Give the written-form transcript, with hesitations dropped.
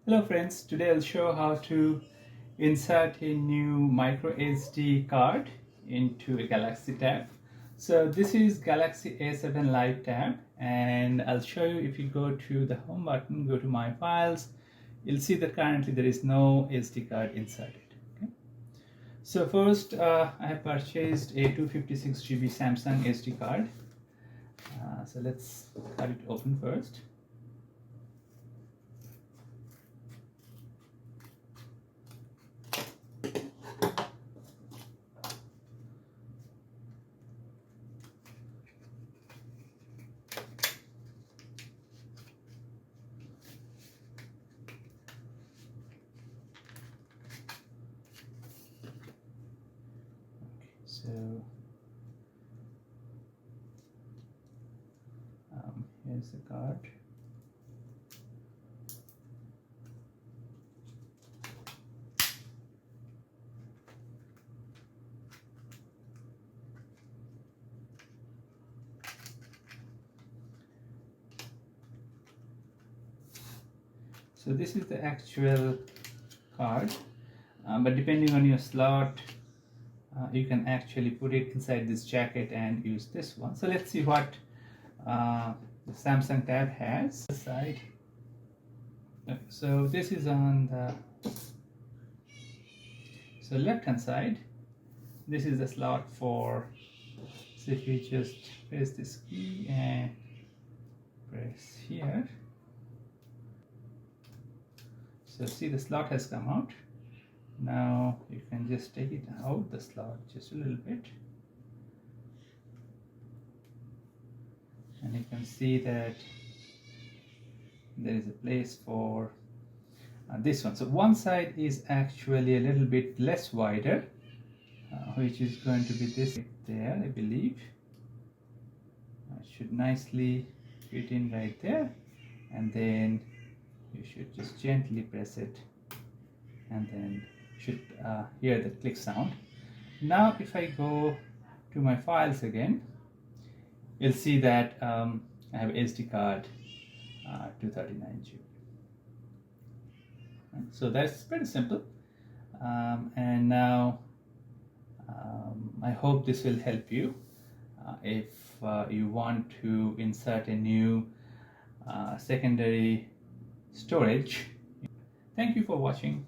Hello friends, today I'll show how to insert a new micro SD card into a Galaxy tab. So this is Galaxy A7 Lite tab, and I'll show you. If you go to the home button, go to my files, you'll see that currently there is no SD card inserted. Okay? So first I have purchased a 256 GB Samsung SD card. So let's cut it open first. So here's the card. So this is the actual card, but depending on your slot, you can actually put it inside this jacket and use this one. So let's see what the Samsung tab has. Side. Okay, so this is on the left hand side. This is the slot for. So if you just press this key and press here. So see, the slot has come out. Now you can just take it out the slot just a little bit, and you can see that there is a place for this one. So one side is actually a little bit less wider, which is going to be this there, I believe. It should nicely fit in right there, and then you should just gently press it, and then should hear the click sound. Now if I go to my files again, you'll see that I have SD card 239 GB. So that's pretty simple, and now I hope this will help you if you want to insert a new secondary storage. Thank you for watching.